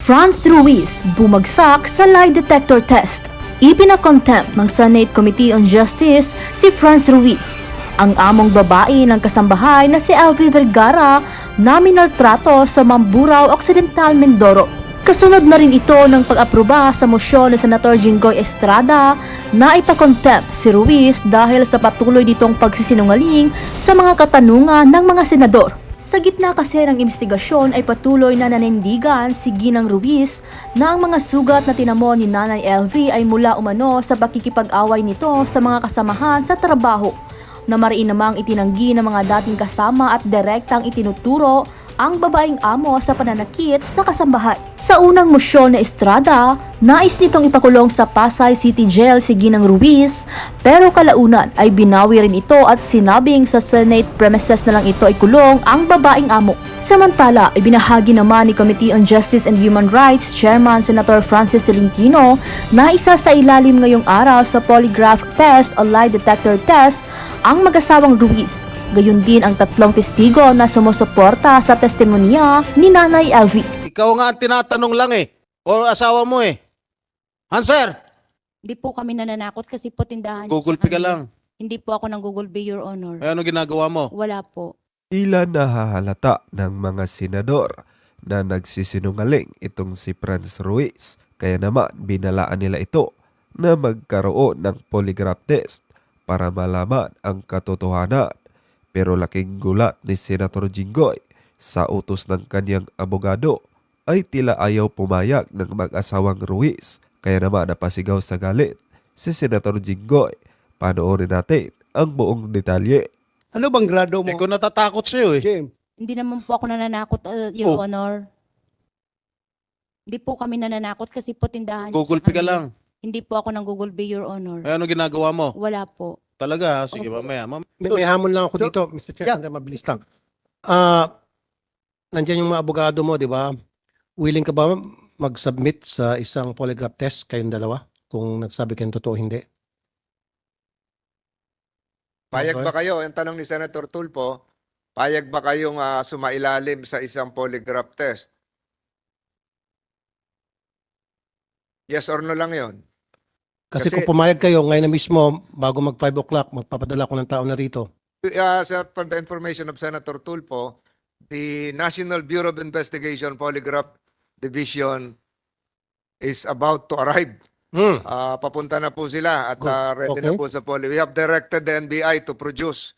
Franz Ruiz bumagsak sa lie detector test. Ipinakontempt ng Senate Committee on Justice si Franz Ruiz, ang among babae ng kasambahay na si Elvie Vergara na minaltrato sa Mamburao Occidental, Mindoro. Kasunod na rin ito ng pag-aproba sa mosyon ni Senator Jinggoy Estrada na ipakontempt si Ruiz dahil sa patuloy nitong pagsisinungaling sa mga katanungan ng mga senador. Sa gitna kasi ng investigasyon ay patuloy na nanindigan si Ginang Ruiz na ang mga sugat na tinamo ni Nanay LV ay mula umano sa pakikipag-away nito sa mga kasamahan sa trabaho, na mariin namang itinanggi ng mga dating kasama at direktang itinuturo ang babaeng amo sa pananakit sa kasambahay. Sa unang mosyon na Estrada, nais nitong ipakulong sa Pasay City Jail si Ginang Ruiz, pero kalaunan ay binawi rin ito at sinabing sa Senate premises na lang ito ay kulong ang babaeng amo. Samantala, ibinahagi naman ni Committee on Justice and Human Rights Chairman Senator Francis Tolentino na isa sa ilalim ngayong araw sa polygraph test o lie detector test ang mag-asawang Ruiz. Gayon din ang tatlong testigo na sumusuporta sa testimonya ni Nanay LV. Ikaw nga ang tinatanong lang eh. O asawa mo eh. Hanser! Hindi po kami nananakot kasi po tindahan. Gugulpi ka lang. Hindi po ako nang gugulpi, Your Honor. Eh, ano ginagawa mo? Wala po. Tila nahahalata ng mga senador na nagsisinungaling itong si Franz Ruiz. Kaya naman binalaan nila ito na magkaroon ng polygraph test para malaman ang katotohanan. Pero laking gulat ni Senator Jinggoy sa utos ng kanyang abogado ay tila ayaw pumayag ng mag-asawang Ruiz. Kaya naman napasigaw sa galit si Senator Jinggoy. Panoorin natin ang buong detalye. Ano bang grado mo? Eh, kung natatakot sa'yo eh. Jim, Hindi naman po ako nananakot, Your Oh. Honor. Hindi po kami nananakot kasi po tindahan. Gugulpi ka lang. Hindi po ako nang gugulpi, Your Honor. Eh, ano ginagawa mo? Wala po. Talaga ha? Sige, Opo. mamaya. may hamon lang ako dito, Mr. Chair, sandali, mabilis lang. Nandiyan yung mga abogado mo, di ba? Willing ka ba mag-submit sa isang polygraph test kayong dalawa? Kung nagsabi kayong totoo, hindi. Payag Okay. ba kayo? Yung tanong ni Senator Tulfo, payag ba kayong sumailalim sa isang polygraph test? Yes or no lang yon. Kasi Kasi- kung pumayag kayo, ngayon na mismo, bago mag 5 o'clock, magpapadala ko ng tao na rito. For the information of Senator Tulfo, the National Bureau of Investigation Polygraph Division is about to arrive. Papunta na po sila at Good. ready Okay. na po sa We have directed the NBI to produce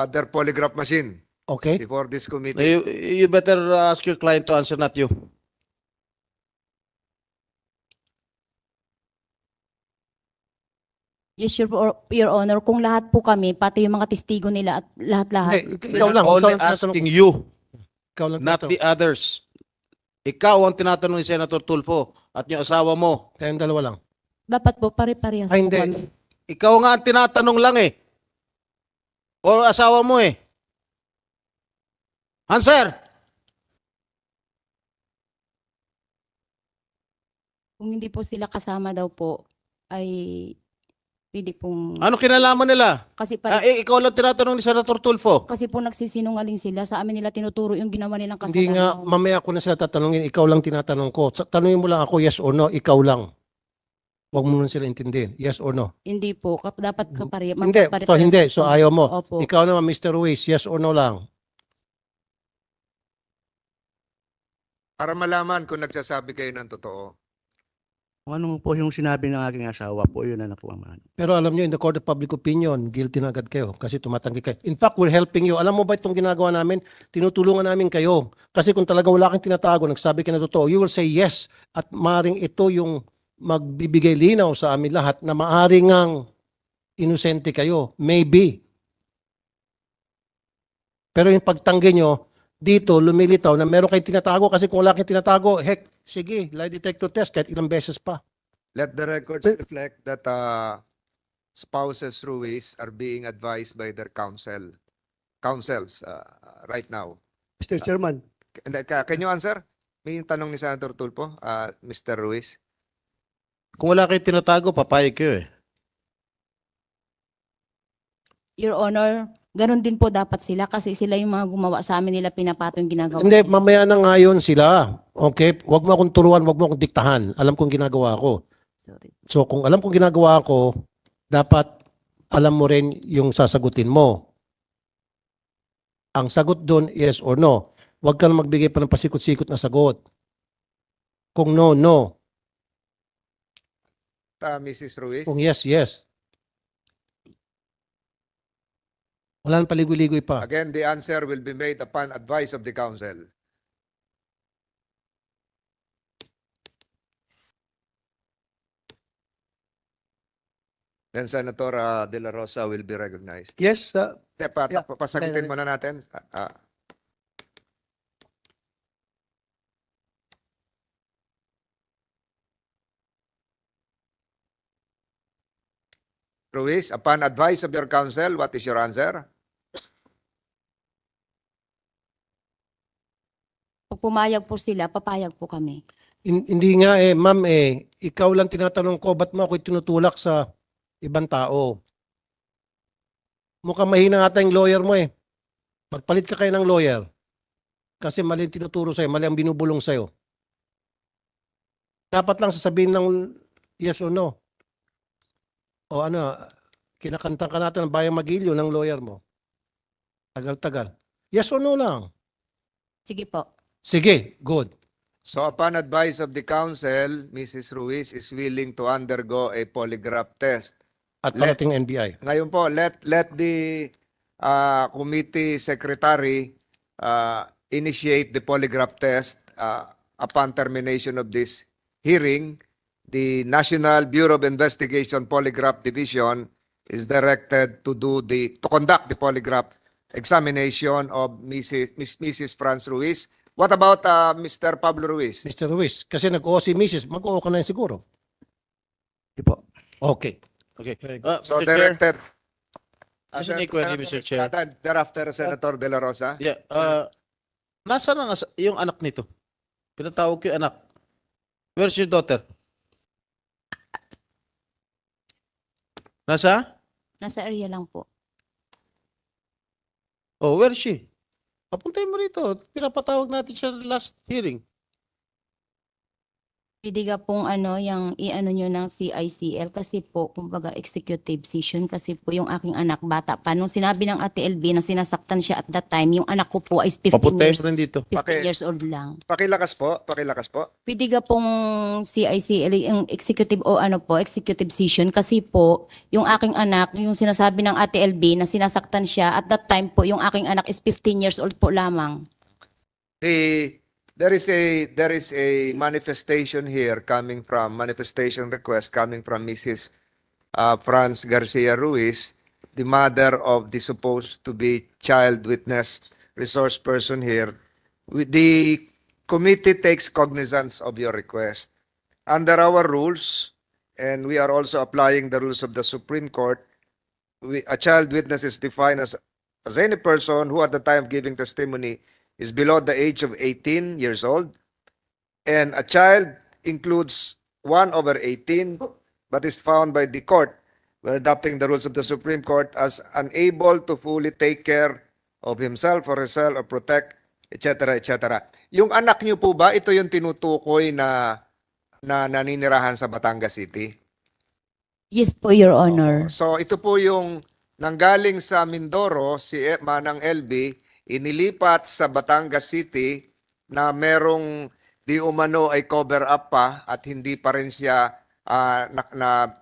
their polygraph machine Okay? before this committee. You better ask your client to answer, not you. Yes, Your Honor. Kung lahat po kami, pati yung mga testigo nila at lahat-lahat. Hindi, We're ikaw lang. only ikaw lang asking tinatanong- you, ikaw lang not tinatanong. the others. Ikaw ang tinatanong ni Senator Tulfo at yung asawa mo. Kayong dalawa lang. Dapat po, pare-parehas Ay, po hindi. kami. Ikaw nga ang tinatanong lang eh. O asawa mo eh. Hanser! Kung hindi po sila kasama daw po, ay pwede pong... Ano kinalaman nila? Kasi, Ikaw lang tinatanong ni Senator Tulfo. kasi po nagsisinungaling sila. Sa amin nila tinuturo yung ginawa nilang kasalanan. Hindi nga, mamaya ko na sila tatanungin, ikaw lang tinatanong ko. Tanungin mo lang ako, yes or no, ikaw lang. Huwag mo nun sila intindihin, yes or no. Hindi po. Dapat kapare. Hindi, so hindi, so ayaw mo. Opo. Ikaw naman, Mr. Ruiz, yes or no lang. Para malaman kung nagsasabi kayo ng totoo. Kung ano po yung sinabi ng aking asawa po, yun na nakuha man. Pero alam nyo, in the court of public opinion, guilty na agad kayo kasi tumatanggi kayo. In fact, we're helping you. Alam mo ba itong ginagawa namin? Tinutulungan namin kayo. Kasi kung talagang wala kang tinatago, nagsabi ka na totoo, you will say yes. At maaaring ito yung magbibigay linaw sa amin lahat na maaaring ang inosente kayo. Maybe. Pero yung pagtanggi nyo, dito lumilitaw na meron kayong tinatago kasi kung wala kayong tinatago, heck, sige, lie detector test kahit ilang beses pa. Let the records reflect that spouses Ruiz are being advised by their counsels right now. Mr. Chairman, Can you answer? May tanong ni Senator Tulfo, Mr. Ruiz. Kung wala kayo tinatago, papayag kayo eh. Your Honor, Ganon din po dapat sila kasi sila yung mga gumawa sa amin, nila pinapato yung ginagawa. Hindi, nila. mamaya na ngayon sila. Okay? Huwag mo akong turuan, huwag mo akong diktahan. Alam kong ginagawa ko. Sorry. So kung alam kong ginagawa ko, dapat alam mo rin yung sasagutin mo. Ang sagot doon, yes or no. Huwag ka na magbigay pa ng pasikot-sikot na sagot. Kung no, no. Mrs. Ruiz. Kung yes, yes. Wala nang paligoy-ligoy pa. Again, the answer will be made upon advice of the council. Then Senator De La Rosa will be recognized. Yes, Yeah. Pasagutin muna natin. Ruiz, upon advice of your counsel, what is your answer? Pag pumayag po sila, papayag po kami. Hindi nga ma'am ikaw lang tinatanong ko, ba't mo ako tinutulak sa ibang tao? Mukhang mahina ata yung lawyer mo Magpalit ka kayo ng lawyer. Kasi mali ang tinuturo sa'yo, mali ang binubulong sa'yo. Dapat lang sasabihin ng yes or no. O ano, kinakanta ka natin ng Bayang Magilyo ng lawyer mo. Tagal-tagal. Yes or no lang. Sige po. Sige, good. So upon advice of the council, Mrs. Ruiz is willing to undergo a polygraph test. At parating NBI. Ngayon po, let the committee secretary initiate the polygraph test upon termination of this hearing. The National Bureau of Investigation Polygraph Division is directed to conduct the polygraph examination of Mrs. Franz Ruiz. What about Mr. Pablo Ruiz? Mr. Ruiz, kasi nag-oo si Mrs. Mag-oo ka na yun siguro. Di po. Okay. Okay. So Mr. Chair, directed. Kasi may query, Mr. Chair. Thereafter, Senator De La Rosa. Yeah, nasaan ang yung anak nito? Pinatawag ko yung anak. Where's your daughter? Nasa? Nasa area lang po. Oh, where is she? Papuntahin mo rito. Pinapatawag natin siya last hearing. Pwede ka pong yung i-ano nyo ng CICL kasi po, kumbaga executive session kasi po yung aking anak bata pa. Nung sinabi ng Ate LB na sinasaktan siya at that time, yung anak ko po is 15 Papuntahin years, mo rin dito. 15 years old lang. Pakilakas po, pakilakas po. Pwede ka pong CICL, yung executive o executive session kasi po, yung aking anak, yung sinasabi ng Ate LB na sinasaktan siya at that time po, yung aking anak is 15 years old po lamang. There is a manifestation here manifestation request coming from Mrs. Franz Garcia Ruiz, the mother of the supposed to be child witness resource person here. The committee takes cognizance of your request. Under our rules, and we are also applying the rules of the Supreme Court, a child witness is defined as any person who at the time of giving testimony is below the age of 18 years old, and a child includes 1/18, but is found by the court, when adopting the rules of the Supreme Court, as unable to fully take care of himself or herself or protect, etc., etc. Yung anak niyo po ba, ito yung tinutukoy na naninirahan sa Batangas City? Yes po, Your Honor. So ito po yung nanggaling sa Mindoro, si Manang LB, inilipat sa Batangas City na merong di umano ay cover up pa at hindi pa rin siya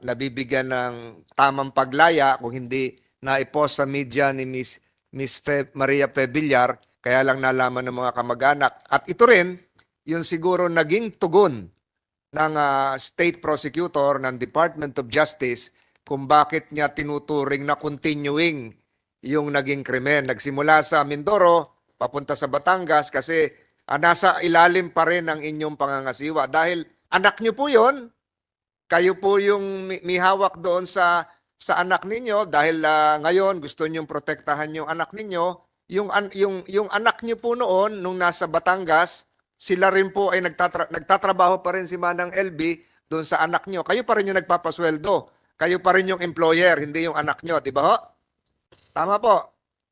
nabibigyan ng tamang paglaya kung hindi na-post sa media ni Miss Maria Pebillar, kaya lang nalaman ng mga kamag-anak. At ito rin, yung siguro naging tugon ng state prosecutor ng Department of Justice kung bakit niya tinuturing na continuing yung naging krimen. Nagsimula sa Mindoro, papunta sa Batangas kasi nasa ilalim pa rin ang inyong pangangasiwa. Dahil anak nyo po yon, kayo po yung may hawak doon sa anak ninyo dahil ngayon gusto nyong protektahan yung anak ninyo. Yung anak nyo po noon, nung nasa Batangas, sila rin po ay nagtatrabaho pa rin si Manang LB doon sa anak nyo. Kayo pa rin yung nagpapasweldo. Kayo pa rin yung employer, hindi yung anak nyo. Di ba ho? Tama po.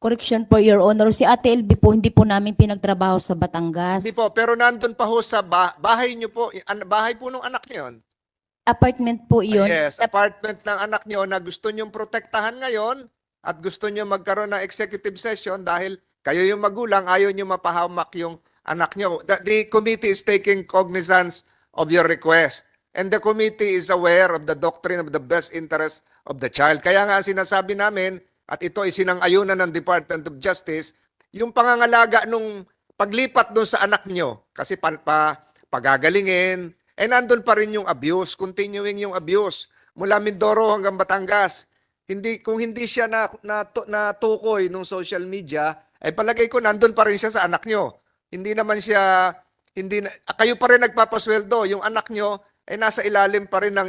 Correction po, Your Honor. Si Ate LB po, hindi po namin pinagtrabaho sa Batangas. Hindi po, pero nandun pa ho sa bahay niyo po, bahay po nung anak niyo yun. Apartment po yun. Yes, apartment ng anak niyo na gusto niyong protektahan ngayon at gusto niyo magkaroon ng executive session dahil kayo yung magulang, ayaw niyo mapahamak yung anak niyo. The committee is taking cognizance of your request. And the committee is aware of the doctrine of the best interest of the child. Kaya nga sinasabi namin, at ito ay sinang-ayunan ng Department of Justice, yung pangangalaga nung paglipat doon sa anak nyo, kasi pagagalingin, nandun pa rin yung abuse, continuing yung abuse, mula Mindoro hanggang Batangas. Kung hindi siya natukoy nung social media, ay palagay ko nandun pa rin siya sa anak nyo. Hindi naman siya, kayo pa rin nagpapasweldo, yung anak nyo ay nasa ilalim pa rin ng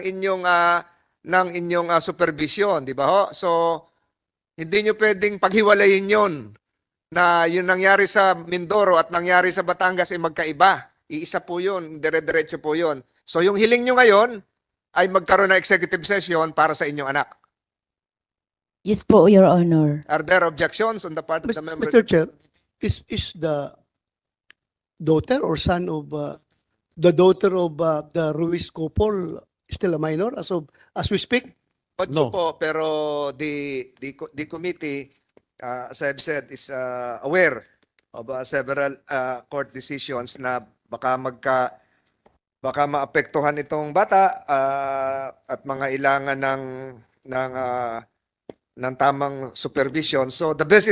inyong supervision, di ba ho? So, hindi nyo pwedeng paghiwalayin yon na yung nangyari sa Mindoro at nangyari sa Batangas ay magkaiba. Iisa po yun, dire-diretso po yun. So yung hiling nyo ngayon ay magkaroon ng executive session para sa inyong anak. Yes po, Your Honor. Are there objections on the part of the members? Mr. Chair, is the daughter or son of the daughter of the Ruiz couple still a minor as we speak? No. Po, pero the committee, as I've said, is aware of several court decisions na baka maapektuhan itong bata at mga ilangan ng tamang supervision. So the best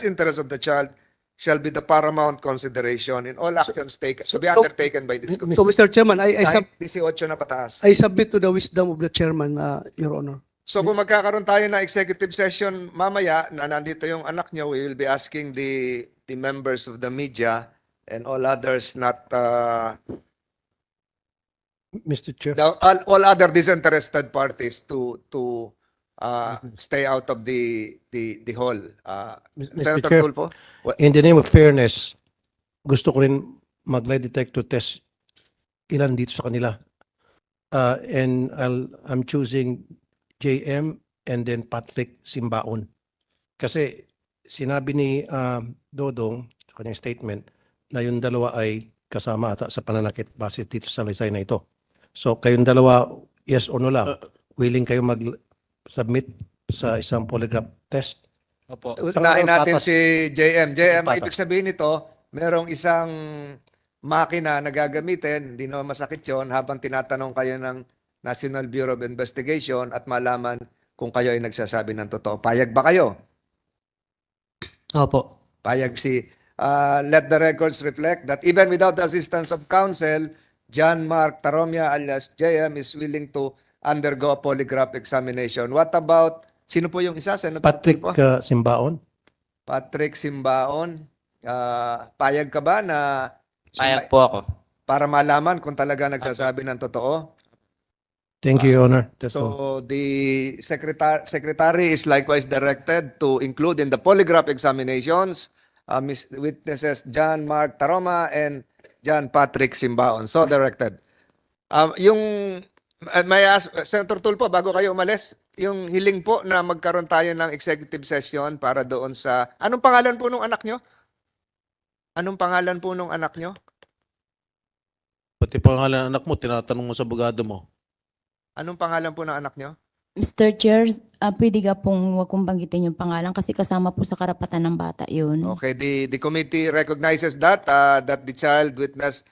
interest of the child shall be the paramount consideration in all actions taken to be undertaken by this committee. So, Mr. Chairman, I Kahit 18 na pataas. submit to the wisdom of the chairman, Your Honor. So kung magkakaroon tayo ng executive session mamaya na nandito yung anak nyo, we will be asking the members of the media and all others Mr. Chair. all other disinterested parties to stay out of the hall. Mr. Senator Chair. Tulfo? In the name of fairness, gusto ko rin mag-lie detector test ilan dito sa kanila. And I'm choosing JM and then Patrick Simbaon. Kasi sinabi ni Dodong sa kanyang statement na yung dalawa ay kasama ata sa pananakit base dito sa lisay na ito. So kayong dalawa, yes or no lang, willing kayo mag-submit sa isang polygraph test? Opo. Unahin natin Patas. si JM. JM, Patas. ibig sabihin nito, merong isang makina na gagamitin, hindi naman masakit yon habang tinatanong kayo ng National Bureau of Investigation at malaman kung kayo ay nagsasabi ng totoo. Payag ba kayo? Opo. Payag let the records reflect that even without the assistance of counsel, John Mark Taromia alias JM is willing to undergo a polygraph examination. What about, sino po yung isa? Senator Patrick Tulfo? Simbaon? Patrick Simbaon. Payag ka ba na Payag po ako. para malaman kung talaga nagsasabi ng totoo? Thank you, Your Honor. That's all. So the secretary is likewise directed to include in the polygraph examinations witnesses John Mark Taroma and John Patrick Simbaon. So directed. May ask, Senator Tulfo, bago kayo umalis, yung hiling po na magkaroon tayo ng executive session para doon sa... Anong pangalan po nung anak nyo? Anong pangalan po nung anak nyo? Pati pangalan ng anak mo, tinatanong mo sa abogado mo. Anong pangalan po ng anak nyo? Mr. Chair, pwede ka pong wag kong banggitin yung pangalan kasi kasama po sa karapatan ng bata yun. Okay, the committee recognizes that the child witness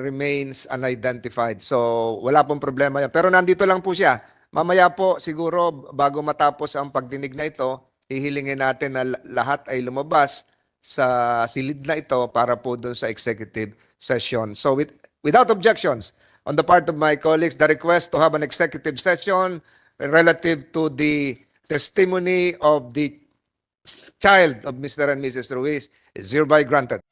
remains unidentified. So wala pong problema yan. Pero nandito lang po siya. Mamaya po siguro bago matapos ang pagdinig na ito, hihilingin natin na lahat ay lumabas sa silid na ito para po doon sa executive session. So without objections on the part of my colleagues, the request to have an executive session relative to the testimony of the child of Mr. and Mrs. Ruiz is hereby granted.